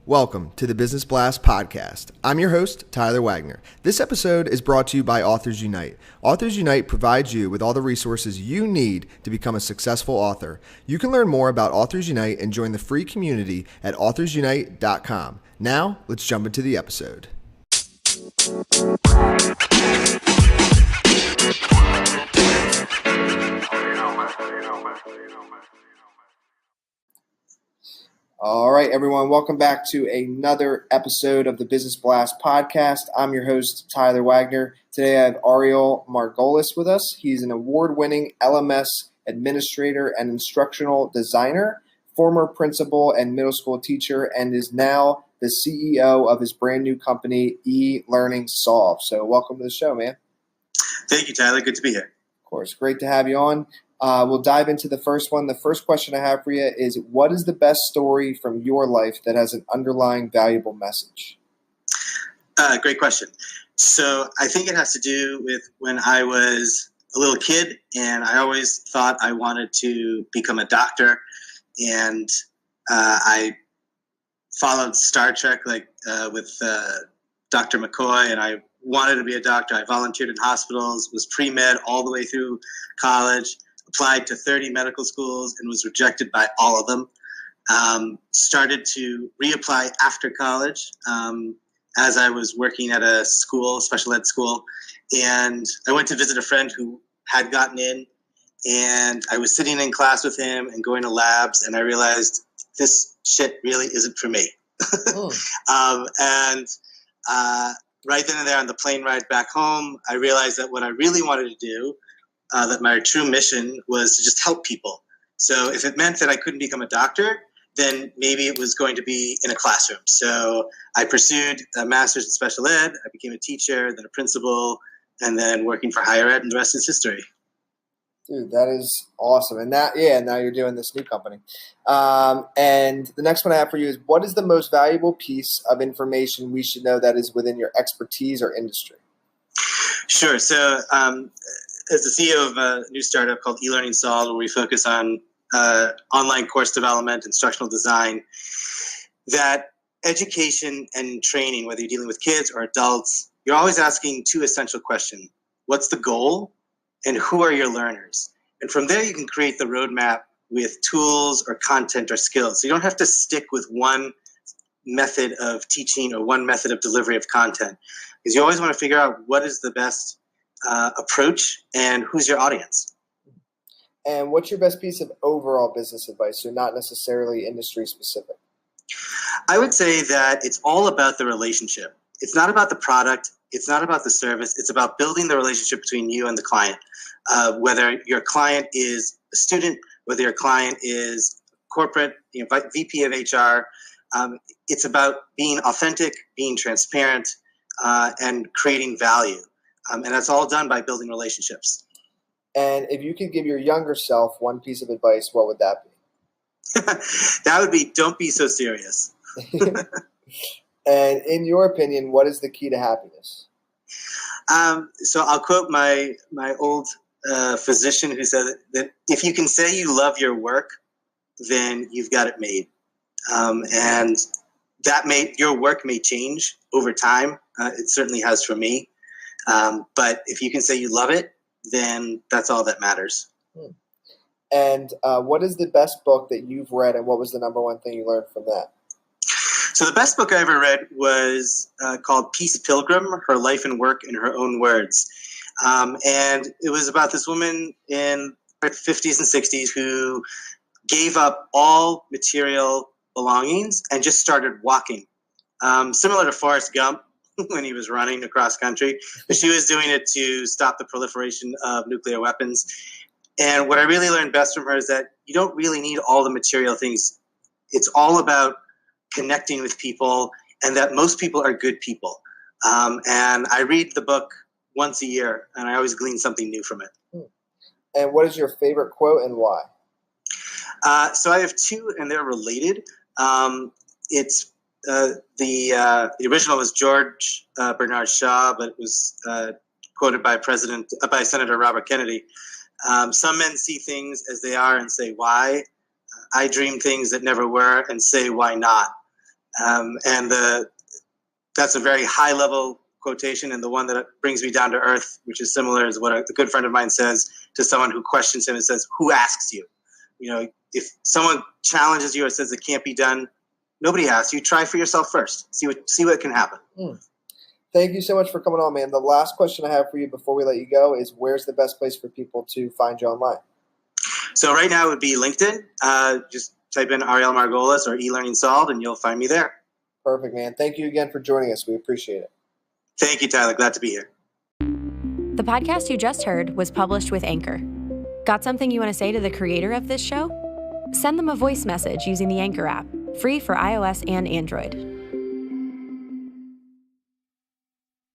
Welcome to the Business Blast podcast. I'm your host, Tyler Wagner. This episode is brought to you by Authors Unite. Authors Unite provides you with all the resources you need to become a successful author. You can learn more about Authors Unite and join the free community at authorsunite.com. Now, let's jump into the episode. All right, everyone. Welcome back to another episode of the Business Blast podcast. I'm your host, Tyler Wagner. Today I have Ariel Margolis with us. He's an award-winning LMS administrator and instructional designer, former principal and middle school teacher, and is now the CEO of his brand new company, eLearning Solve. So welcome to the show, man. Thank you, Tyler. Good to be here. Of course. Great to have you on. We'll dive into the first one. The first question I have for you is, what is the best story from your life that has an underlying valuable message? Great question. So I think it has to do with when I was a little kid, and I always thought I wanted to become a doctor, and I followed Star Trek with Dr. McCoy, and I wanted to be a doctor. I volunteered in hospitals, was pre-med all the way through college, applied to 30 medical schools and was rejected by all of them. Started to reapply after college as I was working at a school, special ed school. And I went to visit a friend who had gotten in, and I was sitting in class with him and going to labs, and I realized this shit really isn't for me. Right then and there on the plane ride back home, I realized that what I really wanted to do, that my true mission was to just help people. So if it meant that I couldn't become a doctor, then maybe it was going to be in a classroom. So I pursued a master's in special ed. I became a teacher, then a principal, and then working for higher ed, and the rest is history. Dude, that is awesome. And now you're doing this new company. And the next one I have for you is, what is the most valuable piece of information we should know that is within your expertise or industry? Sure. So as the CEO of a new startup called eLearning Solve, where we focus on online course development, instructional design, that education and training, whether you're dealing with kids or adults, you're always asking two essential questions. What's the goal? And who are your learners? And from there, you can create the roadmap with tools or content or skills. So you don't have to stick with one method of teaching or one method of delivery of content, because you always want to figure out what is the best approach and who's your audience. And what's your best piece of overall business advice, so not necessarily industry specific? I would say that it's all about the relationship. It's not about the product. It's not about the service. It's about building the relationship between you and the client. Whether your client is a student, whether your client is corporate, VP of HR, it's about being authentic, being transparent, and creating value. And that's all done by building relationships. And if you could give your younger self one piece of advice, what would that be? That would be, don't be so serious. And in your opinion, what is the key to happiness? So I'll quote my old physician who said that if you can say you love your work, then you've got it made. And your work may change over time. It certainly has for me. But if you can say you love it, then that's all that matters. And what is the best book that you've read, and what was the number one thing you learned from that? So the best book I ever read was called Peace Pilgrim, Her Life and Work in Her Own Words. And it was about this woman in her 50s and 60s who gave up all material belongings and just started walking. Similar to Forrest Gump when he was running across country. But she was doing it to stop the proliferation of nuclear weapons. And what I really learned best from her is that you don't really need all the material things. It's all about connecting with people, and that most people are good people. And I read the book once a year, and I always glean something new from it. And what is your favorite quote and why? So I have two, and they're related. It's the original was George Bernard Shaw, but it was quoted by Senator Robert Kennedy. Some men see things as they are and say why. I dream things that never were and say why not. And that's a very high level quotation, and the one that brings me down to earth, which is similar, is what a good friend of mine says to someone who questions him and says, "Who asks you?" You know, if someone challenges you or says it can't be done, nobody asks you. Try for yourself first. See what can happen. Thank you so much for coming on, man. The last question I have for you before we let you go is, where's the best place for people to find you online? So right now it would be LinkedIn. Just type in Ariel Margolis or eLearning Solved, and you'll find me there. Perfect, man. Thank you again for joining us. We appreciate it. Thank you, Tyler. Glad to be here. The podcast you just heard was published with Anchor. Got something you want to say to the creator of this show? Send them a voice message using the Anchor app, free for iOS and Android.